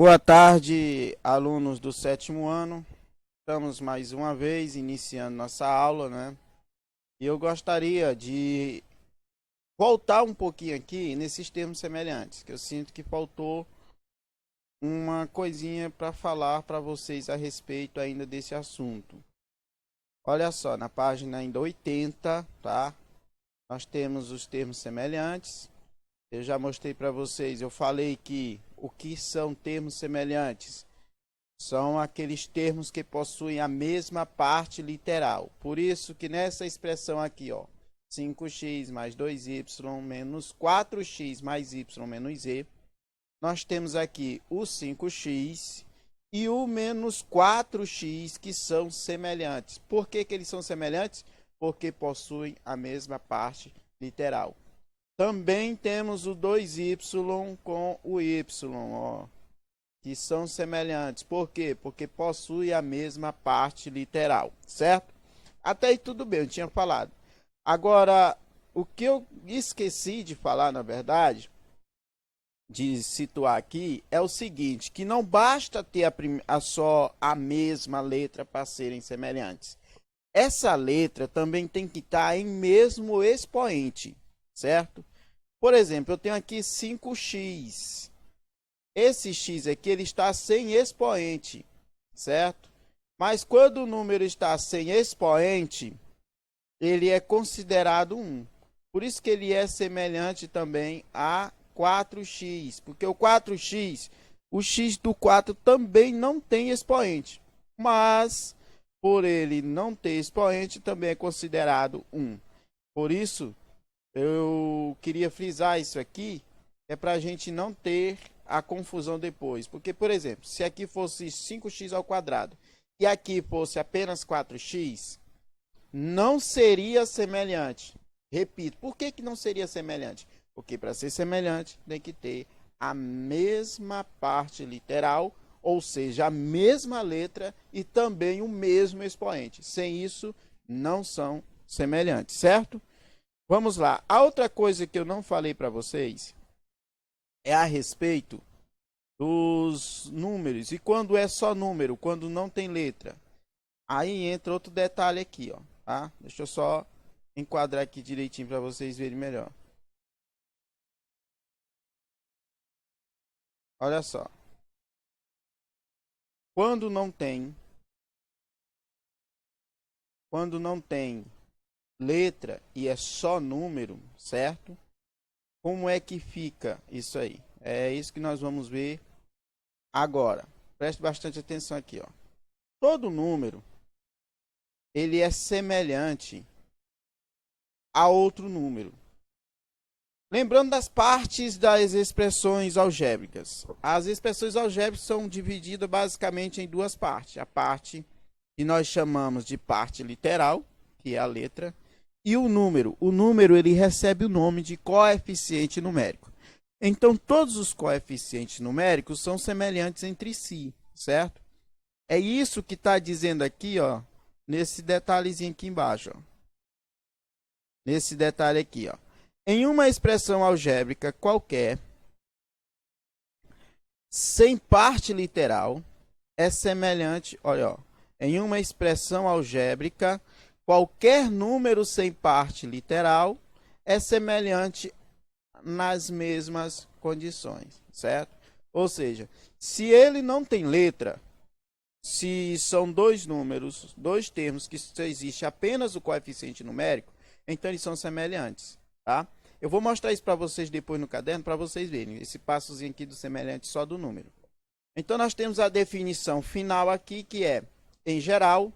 Boa tarde, alunos do sétimo ano. Estamos mais uma vez iniciando nossa aula, né? E eu gostaria de voltar um pouquinho aqui nesses termos semelhantes, que eu sinto que faltou uma coisinha para falar para vocês a respeito ainda desse assunto. Olha só, na página ainda 80, tá? Nós temos os termos semelhantes. Eu já mostrei para vocês, eu falei que o que são termos semelhantes? São aqueles termos que possuem a mesma parte literal. Por isso que nessa expressão aqui, ó, 5x mais 2y menos 4x mais y menos z, nós temos aqui o 5x e o menos 4x que são semelhantes. Por que eles são semelhantes? Porque possuem a mesma parte literal. Também temos o 2y com o y, ó, que são semelhantes. Por quê? Porque possui a mesma parte literal, certo? Até aí tudo bem, eu tinha falado. Agora, o que eu esqueci de falar, na verdade, de situar aqui, é o seguinte, que não basta ter só a mesma letra para serem semelhantes. Essa letra também tem que estar em mesmo expoente, certo? Por exemplo, eu tenho aqui 5x. Esse x aqui ele está sem expoente, certo? Mas quando o número está sem expoente, ele é considerado 1. Por isso que ele é semelhante também a 4x, porque o 4x, o x do 4 também não tem expoente, mas por ele não ter expoente, também é considerado 1. Por isso, eu queria frisar isso aqui, é para a gente não ter a confusão depois. Porque, por exemplo, se aqui fosse 5x ao quadrado e aqui fosse apenas 4x, não seria semelhante. Repito, por que não seria semelhante? Porque para ser semelhante tem que ter a mesma parte literal, ou seja, a mesma letra e também o mesmo expoente. Sem isso, não são semelhantes, certo? Vamos lá. A outra coisa que eu não falei para vocês é a respeito dos números. E quando é só número, quando não tem letra. Aí entra outro detalhe aqui, ó, tá? Deixa eu só enquadrar aqui direitinho para vocês verem melhor. Olha só. Quando não tem letra e é só número, certo? Como é que fica isso aí? É isso que nós vamos ver agora. Preste bastante atenção aqui, ó. Todo número ele é semelhante a outro número. Lembrando das partes das expressões algébricas. As expressões algébricas são divididas basicamente em duas partes. A parte que nós chamamos de parte literal, que é a letra, e o número. O número ele recebe o nome de coeficiente numérico. Então, todos os coeficientes numéricos são semelhantes entre si, certo? É isso que está dizendo aqui, ó, nesse detalhezinho aqui embaixo. Ó. Nesse detalhe aqui, ó. Em uma expressão algébrica qualquer, sem parte literal, é semelhante, olha, ó, em uma expressão algébrica, qualquer número sem parte literal é semelhante nas mesmas condições, certo? Ou seja, se ele não tem letra, se são dois números, dois termos que só existe apenas o coeficiente numérico, então eles são semelhantes, tá? Eu vou mostrar isso para vocês depois no caderno, para vocês verem esse passozinho aqui do semelhante só do número. Então, nós temos a definição final aqui, que é, em geral,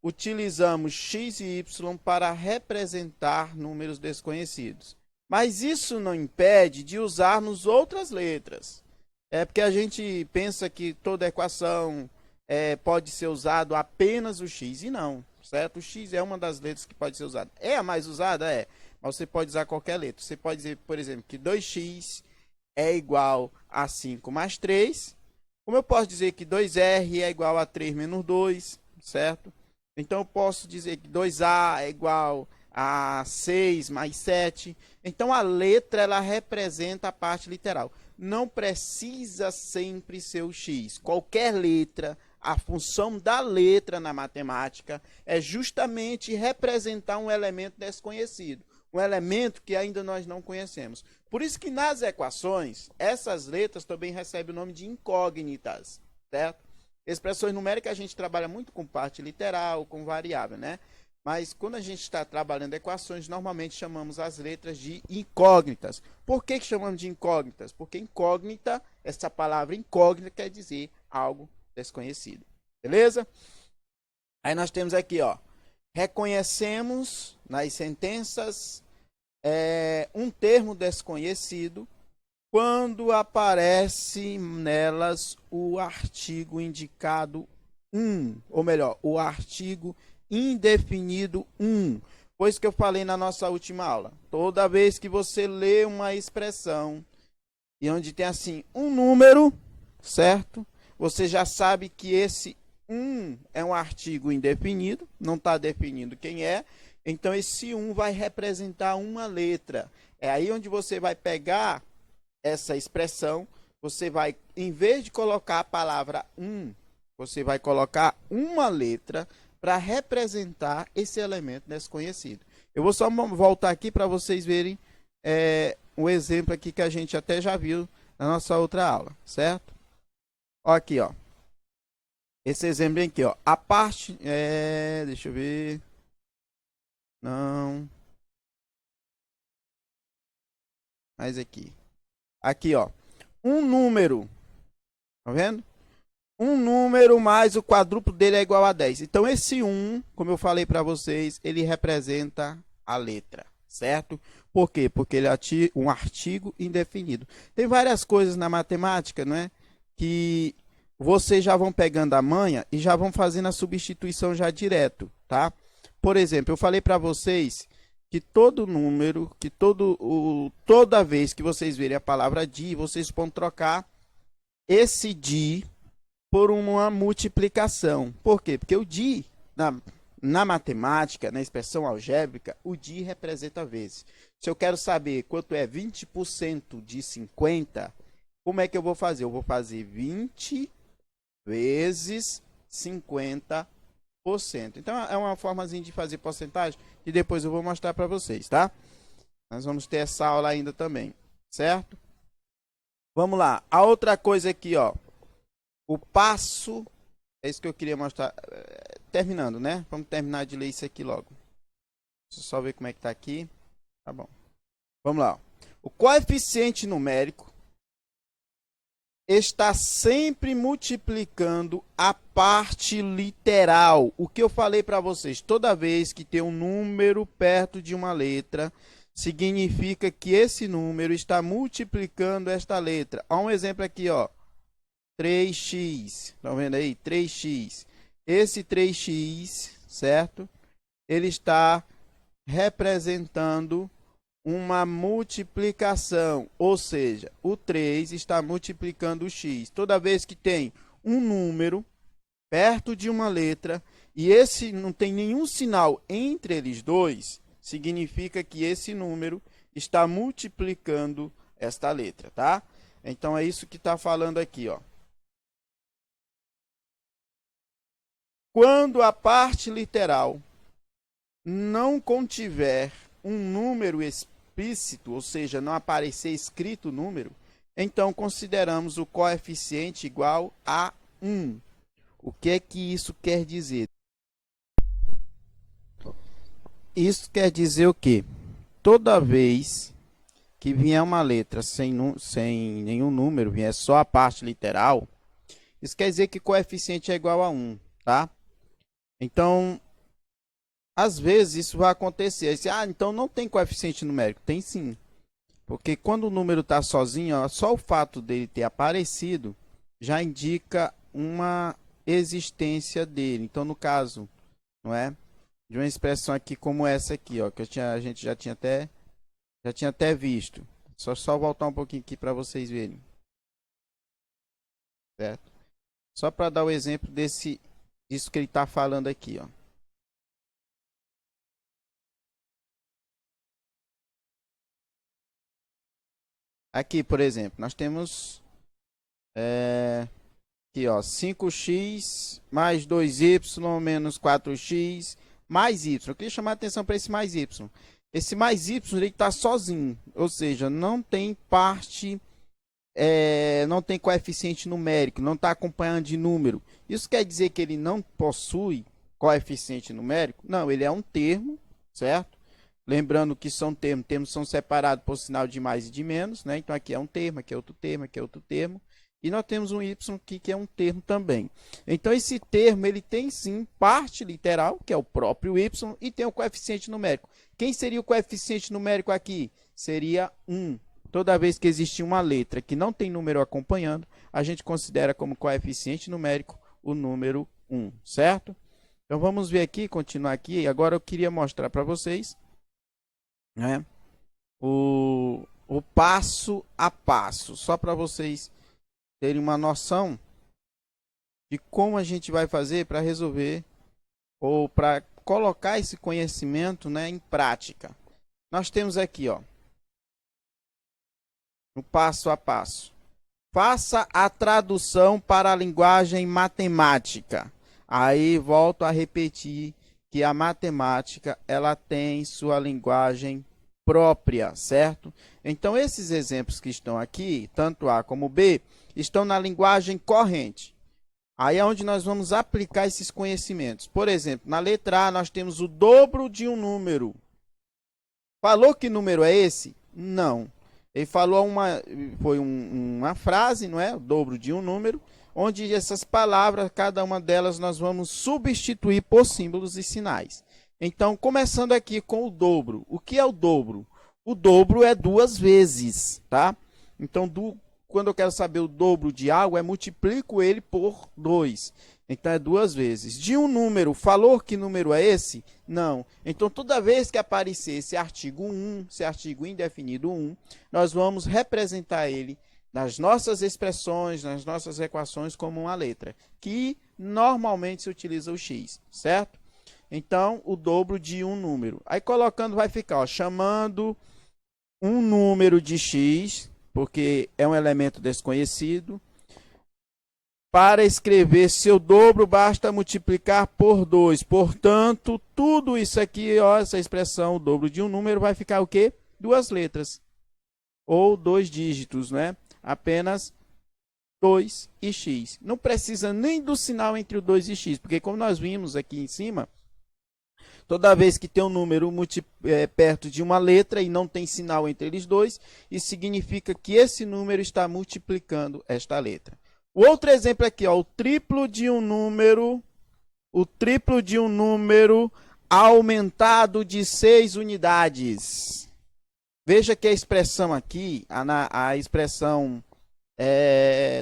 utilizamos x e y para representar números desconhecidos. Mas isso não impede de usarmos outras letras. É porque a gente pensa que toda equação pode ser usado apenas o x, e não, certo? O x é uma das letras que pode ser usada. É a mais usada? É, mas você pode usar qualquer letra. Você pode dizer, por exemplo, que 2x é igual a 5 mais 3, como eu posso dizer que 2R é igual a 3 menos 2, certo? Então, eu posso dizer que 2A é igual a 6 mais 7. Então a letra ela representa a parte literal. Não precisa sempre ser o x. Qualquer letra, a função da letra na matemática é justamente representar um elemento desconhecido, um elemento que ainda nós não conhecemos. Por isso que nas equações, essas letras também recebem o nome de incógnitas, certo? Expressões numéricas a gente trabalha muito com parte literal, com variável, né? Mas quando a gente está trabalhando equações, normalmente chamamos as letras de incógnitas. Por que chamamos de incógnitas? Porque incógnita, essa palavra incógnita quer dizer algo desconhecido. Beleza? Aí nós temos aqui, ó. Reconhecemos nas sentenças um termo desconhecido quando aparece nelas o artigo indicado ou melhor, o artigo indefinido pois que eu falei na nossa última aula. Toda vez que você lê uma expressão e onde tem assim um número, certo? Você já sabe que esse é um artigo indefinido, não está definindo quem é. Então esse vai representar uma letra. É aí onde você vai pegar essa expressão, você vai, em vez de colocar a palavra você vai colocar uma letra para representar esse elemento desconhecido. Eu vou só voltar aqui para vocês verem um exemplo aqui que a gente até já viu na nossa outra aula, certo? Ó, aqui, ó. Esse exemplo aqui, ó. A parte... deixa eu ver... Não... Mas aqui. Aqui, ó. Um número. Tá vendo? Um número mais o quadruplo dele é igual a 10. Então, esse 1, como eu falei para vocês, ele representa a letra, certo? Por quê? Porque ele é um artigo indefinido. Tem várias coisas na matemática, não é? Que vocês já vão pegando a manha e já vão fazendo a substituição já direto, tá? Por exemplo, eu falei para vocês que todo número, que toda vez que vocês verem a palavra di, vocês vão trocar esse di por uma multiplicação. Por quê? Porque o di, na matemática, na expressão algébrica, o di representa vezes. Se eu quero saber quanto é 20% de 50, como é que eu vou fazer? Eu vou fazer 20 vezes 50%. Então, é uma formazinha de fazer porcentagem que depois eu vou mostrar para vocês, tá? Nós vamos ter essa aula ainda também, certo? Vamos lá. A outra coisa aqui, ó. O passo, é isso que eu queria mostrar. Terminando, né? Vamos terminar de ler isso aqui logo. Deixa eu só ver como é que tá aqui. Tá bom. Vamos lá. O coeficiente numérico está sempre multiplicando a parte literal. O que eu falei para vocês, toda vez que tem um número perto de uma letra, significa que esse número está multiplicando esta letra. Há um exemplo aqui, ó. 3x, estão vendo aí? 3x. Esse 3x, certo? Ele está representando uma multiplicação, ou seja, o 3 está multiplicando o x. Toda vez que tem um número perto de uma letra e esse não tem nenhum sinal entre eles dois, significa que esse número está multiplicando esta letra, tá? Então é isso que está falando aqui, ó. Quando a parte literal não contiver um número explícito, ou seja, não aparecer escrito o número, então consideramos o coeficiente igual a 1. O que é que isso quer dizer? Isso quer dizer o quê? Toda vez que vier uma letra sem nenhum número, vier só a parte literal, isso quer dizer que o coeficiente é igual a 1, tá? Então, às vezes isso vai acontecer. Aí, então não tem coeficiente numérico. Tem sim. Porque quando o número está sozinho, ó, só o fato dele ter aparecido já indica uma existência dele. Então, no caso, não é? De uma expressão aqui como essa aqui, ó, que a gente já tinha até visto. Só voltar um pouquinho aqui para vocês verem. Certo? Só para dar o exemplo disso que ele está falando aqui, ó. Aqui, por exemplo, nós temos aqui, ó, 5x mais 2y menos 4x mais y. Eu queria chamar a atenção para esse mais y. Esse mais y ele está sozinho, ou seja, não tem parte, não tem coeficiente numérico, não está acompanhando de número. Isso quer dizer que ele não possui coeficiente numérico? Não, ele é um termo, certo? Lembrando que são termos são separados por sinal de mais e de menos, né? Então aqui é um termo, aqui é outro termo, aqui é outro termo. E nós temos um y aqui que é um termo também. Então esse termo ele tem sim parte literal, que é o próprio y, e tem o coeficiente numérico. Quem seria o coeficiente numérico aqui? Seria 1. Toda vez que existe uma letra que não tem número acompanhando, a gente considera como coeficiente numérico o número 1, certo? Então vamos ver aqui, continuar aqui. Agora eu queria mostrar para vocês, né, o passo a passo, só para vocês terem uma noção de como a gente vai fazer para resolver ou para colocar esse conhecimento, né, em prática. Nós temos aqui, ó, o passo a passo. Faça a tradução para a linguagem matemática. Aí volto a repetir que a matemática ela tem sua linguagem própria, certo? Então esses exemplos que estão aqui, tanto A como B, estão na linguagem corrente. Aí é onde nós vamos aplicar esses conhecimentos. Por exemplo, na letra A nós temos o dobro de um número. Falou que número é esse? Não. Ele falou uma frase, não é? O dobro de um número, onde essas palavras, cada uma delas, nós vamos substituir por símbolos e sinais. Então, começando aqui com o dobro. O que é o dobro? O dobro é 2 vezes, tá? Então, quando eu quero saber o dobro de algo, multiplico ele por 2. Então, é 2 vezes. De um número, falou que número é esse? Não. Então, toda vez que aparecer esse artigo 1, esse artigo indefinido 1, nós vamos representar ele nas nossas expressões, nas nossas equações, como uma letra, que normalmente se utiliza o x, certo? Então, o dobro de um número. Aí, colocando, vai ficar, ó, chamando um número de x, porque é um elemento desconhecido. Para escrever seu dobro, basta multiplicar por 2. Portanto, tudo isso aqui, ó, essa expressão, o dobro de um número, vai ficar o quê? 2 letras. Ou 2 dígitos, né? Apenas 2 e x. Não precisa nem do sinal entre o 2 e x, porque como nós vimos aqui em cima, toda vez que tem um número perto de uma letra e não tem sinal entre eles dois, isso significa que esse número está multiplicando esta letra. O outro exemplo aqui, ó, o triplo de um número aumentado de 6 unidades. Veja que a expressão aqui, a expressão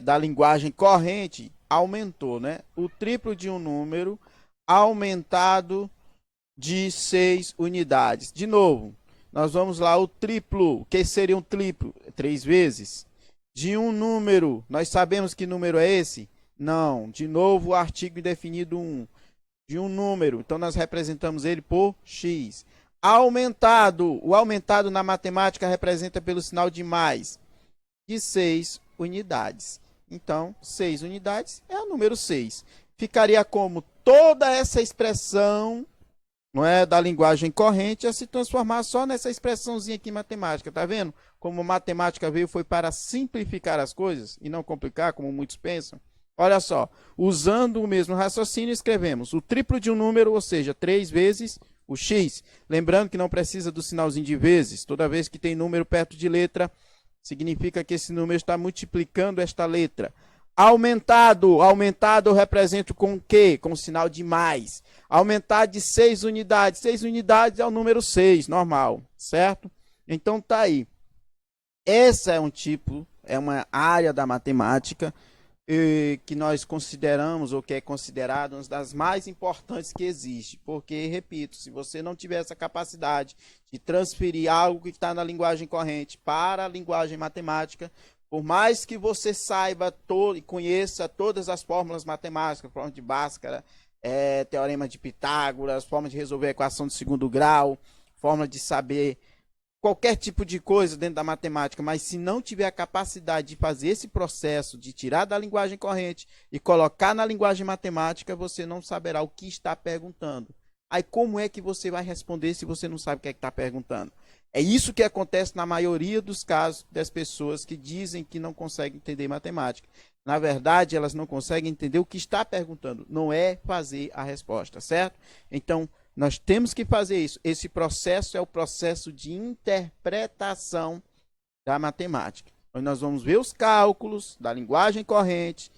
da linguagem corrente aumentou, né? O triplo de um número aumentado de 6 unidades. De novo, nós vamos lá, o triplo. O que seria um triplo? 3 vezes. De um número, nós sabemos que número é esse? Não. De novo, o artigo indefinido 1. De um número, então nós representamos ele por x. Aumentado. O aumentado na matemática representa pelo sinal de mais. De 6 unidades. Então, 6 unidades é o número 6. Ficaria como toda essa expressão, não é, da linguagem corrente, a se transformar só nessa expressãozinha aqui em matemática. Tá vendo? Como matemática veio foi para simplificar as coisas e não complicar, como muitos pensam. Olha só, usando o mesmo raciocínio, escrevemos o triplo de um número, ou seja, 3 vezes o x. Lembrando que não precisa do sinalzinho de vezes. Toda vez que tem número perto de letra, significa que esse número está multiplicando esta letra. Aumentado. Aumentado eu represento com o quê? Com o sinal de mais. Aumentar de 6 unidades. 6 unidades é o número 6, normal, certo? Então tá aí. Essa é um tipo, é uma área da matemática que nós consideramos, ou que é considerada uma das mais importantes que existe. Porque, repito, se você não tiver essa capacidade de transferir algo que está na linguagem corrente para a linguagem matemática, por mais que você saiba e conheça todas as fórmulas matemáticas, fórmula de Bhaskara, teorema de Pitágoras, forma de resolver a equação de segundo grau, forma de saber qualquer tipo de coisa dentro da matemática, mas se não tiver a capacidade de fazer esse processo, de tirar da linguagem corrente e colocar na linguagem matemática, você não saberá o que está perguntando. Aí como é que você vai responder se você não sabe o que é que está perguntando? É isso que acontece na maioria dos casos das pessoas que dizem que não conseguem entender matemática. Na verdade, elas não conseguem entender o que está perguntando, não é fazer a resposta, certo? Então, nós temos que fazer isso. Esse processo é o processo de interpretação da matemática. Então, nós vamos ver os cálculos da linguagem corrente,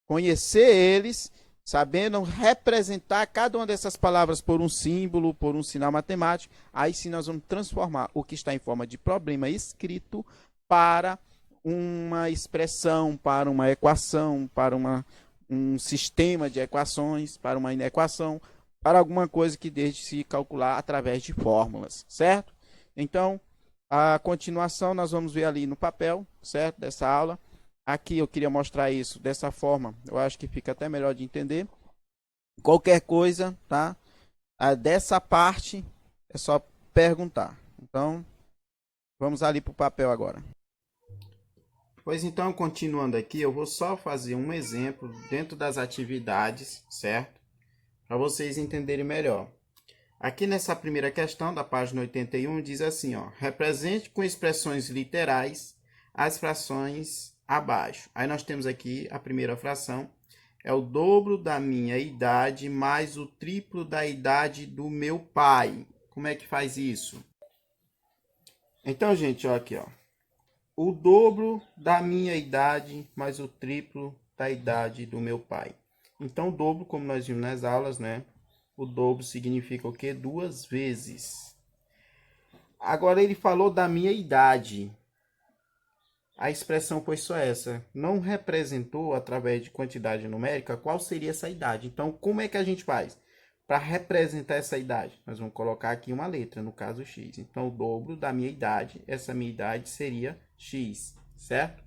conhecer eles, sabendo representar cada uma dessas palavras por um símbolo, por um sinal matemático. Aí sim nós vamos transformar o que está em forma de problema escrito para uma expressão, para uma equação, para um sistema de equações, para uma inequação, para alguma coisa que deixe se calcular através de fórmulas, certo? Então, a continuação nós vamos ver ali no papel, certo? Dessa aula. Aqui eu queria mostrar isso dessa forma, eu acho que fica até melhor de entender. Qualquer coisa, tá? Dessa parte é só perguntar. Então, vamos ali para o papel agora. Pois então, continuando aqui, eu vou só fazer um exemplo dentro das atividades, certo? Para vocês entenderem melhor. Aqui nessa primeira questão, da página 81, diz assim, ó, represente com expressões literais as frações abaixo. Aí nós temos aqui a primeira fração, é o dobro da minha idade mais o triplo da idade do meu pai. Como é que faz isso? Então, gente, ó, aqui, ó. O dobro da minha idade mais o triplo da idade do meu pai. Então, o dobro, como nós vimos nas aulas, né? O dobro significa o quê? 2 vezes. Agora, ele falou da minha idade. A expressão foi só essa. Não representou, através de quantidade numérica, qual seria essa idade. Então, como é que a gente faz? Para representar essa idade, nós vamos colocar aqui uma letra, no caso x. Então, o dobro da minha idade, essa minha idade seria x, certo?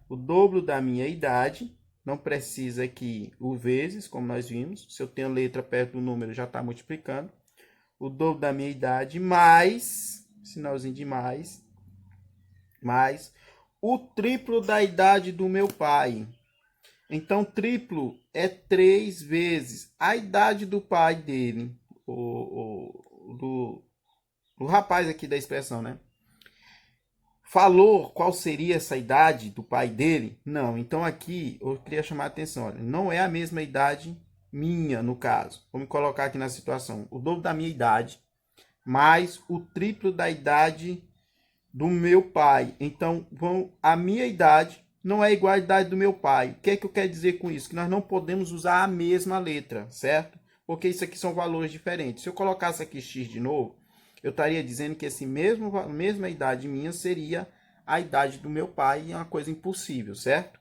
O dobro da minha idade, não precisa aqui o vezes, como nós vimos. Se eu tenho letra perto do número, já está multiplicando. O dobro da minha idade mais, sinalzinho de mais o triplo da idade do meu pai. Então, triplo é 3 vezes a idade do pai dele, do rapaz aqui da expressão, né? Falou qual seria essa idade do pai dele? Não. Então, aqui eu queria chamar a atenção. Olha, não é a mesma idade minha, no caso. Vou me colocar aqui na situação. O dobro da minha idade mais o triplo da idade do meu pai. Então, a minha idade não é igual à idade do meu pai. O que é que eu quero dizer com isso? Que nós não podemos usar a mesma letra, certo? Porque isso aqui são valores diferentes. Se eu colocasse aqui x de novo, eu estaria dizendo que esse mesma idade minha seria a idade do meu pai, e é uma coisa impossível, certo?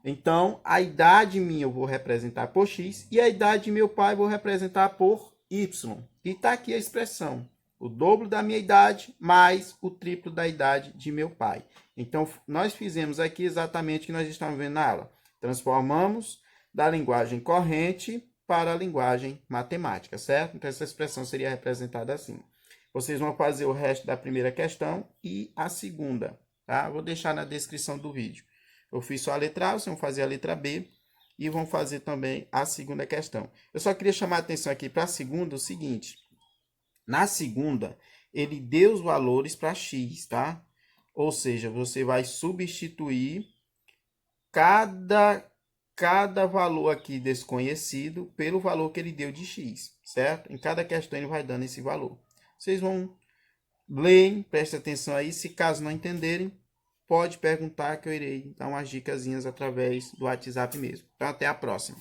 Então, a idade minha eu vou representar por x e a idade de meu pai eu vou representar por y. E está aqui a expressão. O dobro da minha idade mais o triplo da idade de meu pai. Então, nós fizemos aqui exatamente o que nós estamos vendo na aula. Transformamos da linguagem corrente para a linguagem matemática, certo? Então, essa expressão seria representada assim. Vocês vão fazer o resto da primeira questão e a segunda, tá? Vou deixar na descrição do vídeo. Eu fiz só a letra A, vocês vão fazer a letra B e vão fazer também a segunda questão. Eu só queria chamar a atenção aqui para a segunda o seguinte. Na segunda, ele deu os valores para x, tá? Ou seja, você vai substituir cada valor aqui desconhecido pelo valor que ele deu de x, certo? Em cada questão ele vai dando esse valor. Vocês vão ler, prestem atenção aí. Se caso não entenderem, pode perguntar que eu irei dar umas dicasinhas através do WhatsApp mesmo. Então, até a próxima.